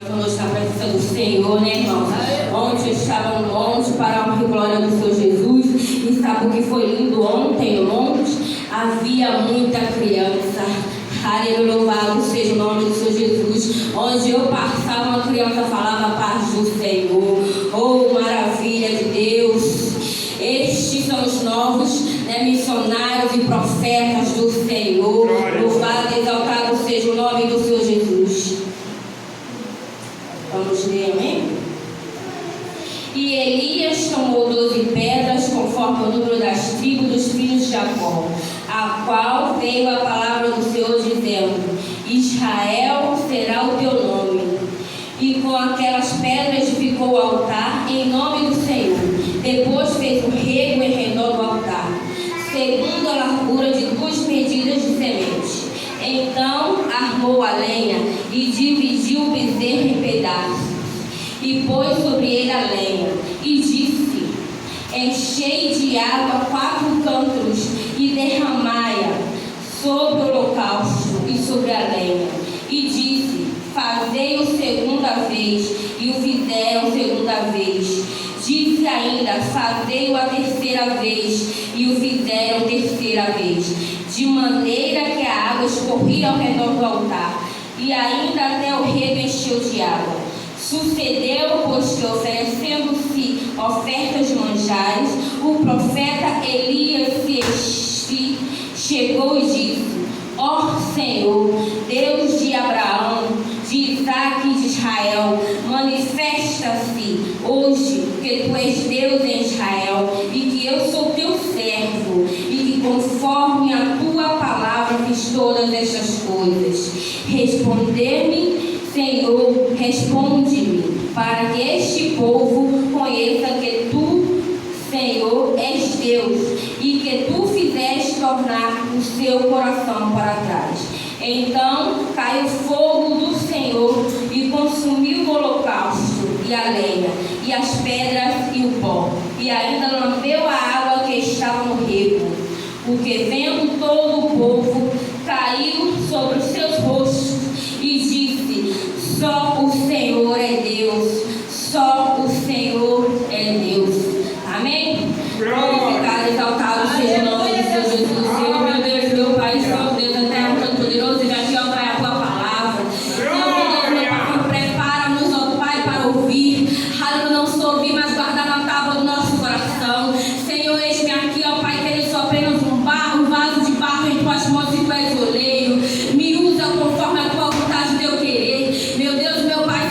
Vamos na presença do Senhor, né, irmãos? Ontem estavam longe para a honra e glória do Senhor Jesus. E sabe o que foi lindo ontem, irmãos? Havia muita criança. Aleluia, louvado seja o nome do Senhor Jesus. Onde eu passava, uma criança falava a paz do Senhor. Oh, maravilha de Deus. Estes são os novos, né, missionários e profetas do Senhor. Louvado e exaltado seja o nome do Senhor Jesus. Vamos ler, amém? E Elias tomou 12 pedras, conforme o número das tribos dos filhos de Jacó, a qual veio a palavra do Senhor dizendo: Israel será o teu nome. E com aquelas pedras edificou o altar em nome do Senhor. Depois fez um rego em redor do altar, segundo a largura de 2 medidas de semente. Então armou a lenha e dividiu o bezerro em pedaços, e pôs sobre ele a lenha, e disse: Enchei de água 4 cântaros e derramai-a sobre o holocausto e sobre a lenha. E disse: Fazei-o segunda vez, e o fizeram segunda vez. Disse ainda: Fazei-o a terceira vez, e o fizeram terceira vez, de maneira que a água escorria ao redor do altar, e ainda até o rego encheu de água. Sucedeu, pois que, oferecendo-se ofertas de manjares, o profeta Elias se chegou e disse: Ó Senhor, Deus de Abraão, de Isaque e de Israel, manifesta-se hoje que tu és Deus em Israel, e que eu sou teu servo, e que conforme a tua palavra fiz todas estas coisas. Responder-me, Senhor, responde-me, para que este povo conheça que tu, Senhor, és Deus, e que tu fizeste tornar o seu coração para trás. Então caiu fogo do Senhor e consumiu o holocausto e a lenha, e as pedras e o pó, e ainda lambeu a água que estava no rego. O que, vendo todo o povo, caiu sobre os seus rostos e disse: Só o Senhor é Deus, só o Senhor é Deus. Amém? Glorificado, exaltado seja o nome de Deus Jesus. Senhor, meu Deus, meu Pai, Senhor Deus eterno, todo-poderoso, e aqui, ó Pai, a tua palavra. Senhor, meu Pai, prepara-nos, ó Pai, para ouvir. Aleluia, não só ouvir, mas guardar na tábua do nosso coração. Senhor, eis-me aqui, ó Pai, que eu sou apenas um vaso de barro em tuas mãos, e tu és oleiro. Me usa conforme a tua vontade de eu querer. Meu Deus, meu Pai,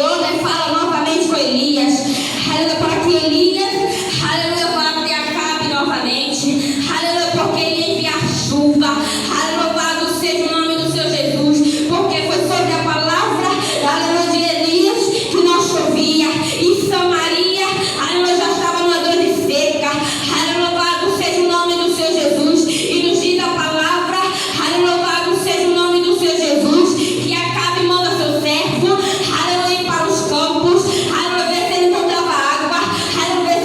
Senhor, né, fala novamente com Elias, aleluia, para que Elias, aleluia, vá até Acabe novamente, aleluia, porque ele ia enviar chuva, aleluia, louvado seja o nome do Senhor Jesus, porque foi sobre a palavra, aleluia, de Elias que não chovia, e Samaria, aleluia, já estava numa grande seca, aleluia, louvado seja o nome do Senhor Jesus, e nos diz a palavra, aleluia, louvado seja o nome do Senhor Jesus, que Acabe manda seu servo, aleluia, para os campos, aleluia, ver se ele encontrava água, aleluia,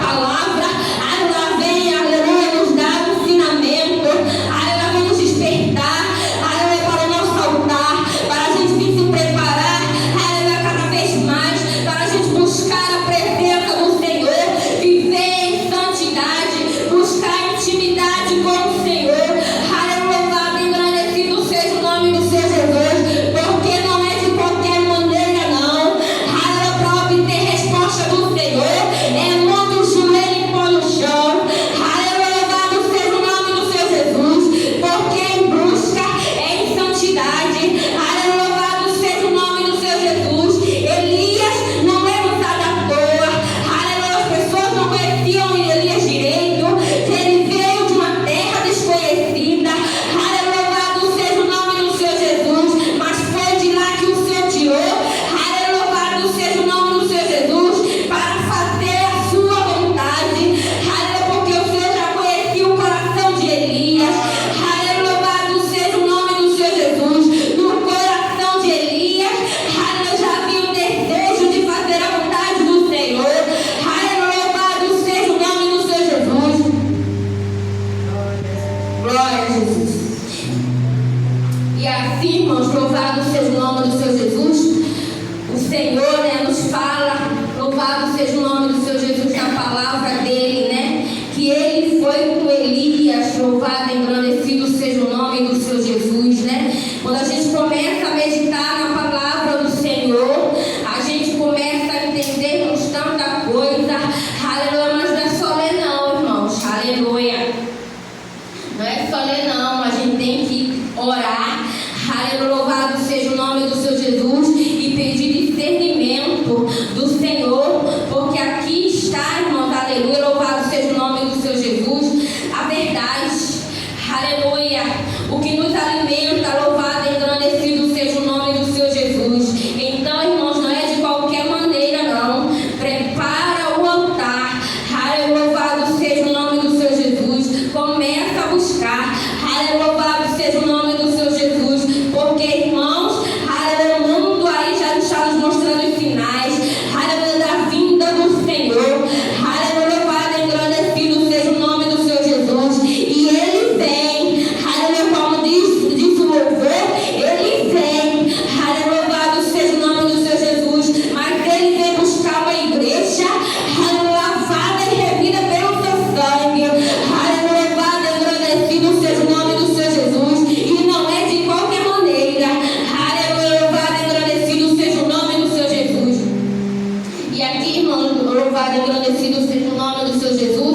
palavra, ela vem, aleluia, nos dar um ensinamento, ela vem nos despertar, aleluia, para o nosso altar, para a gente vir se preparar, aleluia, cada vez mais, para a gente buscar a presença do Senhor, viver em santidade, buscar intimidade com o Senhor. Aleluia, louvado e engrandecido seja o nome do Senhor Jesus, porque não é de qualquer maneira, não. Aleluia, para obter resposta do Senhor, é monte o joelho e pôr no chão. Aleluia, louvado seja o nome do Senhor Jesus, porque em busca é em santidade. Aleluia, louvado seja o nome do Senhor Jesus. Elias não era usado à toa. Aleluia, as pessoas não conheciam Elias direito. Ele veio de uma terra desconhecida. Aleluia, louvado seja o nome do Senhor Jesus. Mas foi de lá que o Senhor tirou. Aleluia, louvado seja o nome do Senhor Jesus, para fazer a sua vontade. Aleluia, porque o Senhor já conhecia o coração de Elias. Aleluia, louvado seja o nome do Senhor Jesus. No coração de Elias, aleluia, já havia o desejo de fazer a vontade do Senhor. Aleluia, louvado seja o nome do Senhor Jesus. Glória a Jesus. E assim, irmãos, louvado seja o nome do Senhor Jesus. O Senhor, né, nos fala, louvado seja o nome do Senhor Jesus na palavra dele, né? Que ele foi com Elias, louvado e engrandecido seja o nome do Senhor Jesus, né? Quando a gente começa a meditar na palavra do Senhor, a gente começa a entendermos tanta coisa. Aleluia, mas não é só ler não, irmãos. Aleluia. Não é só ler não, a gente tem que orar. Aleluia, louvado seja o nome do Senhor Jesus e pedir discernimento do Senhor, porque aqui está, irmãos, aleluia, louvado seja o nome do Senhor Jesus, a verdade. Aleluia, o que nos alimenta, louvado e engrandecido seja o nome do Senhor Jesus. Então, irmãos, não é de qualquer maneira não. Prepara o altar. Aleluia, louvado seja o nome do Senhor Jesus. Começa a buscar. Aleluia, louvado seja o nome do Senhor Jesus. Porque, irmãos, aleluia, o mundo aí já está nos mostrando os sinais. Aleluia, da vinda do Senhor. Aleluia, louvado e engrandecido seja o nome do Senhor Jesus. E ele vem. Aleluia, como diz o louvor, ele vem. Aleluia, louvado seja o nome do Senhor Jesus. Mas ele vem buscar uma igreja, aleluia, lavada e revida pelo seu sangue. Aleluia, louvado e engrandecido seja o nome do Senhor Jesus. E não é de qualquer maneira. Aleluia, louvado e engrandecido seja o nome do Senhor Jesus. E aqui, irmão, louvado e engrandecido seja o nome do Senhor Jesus.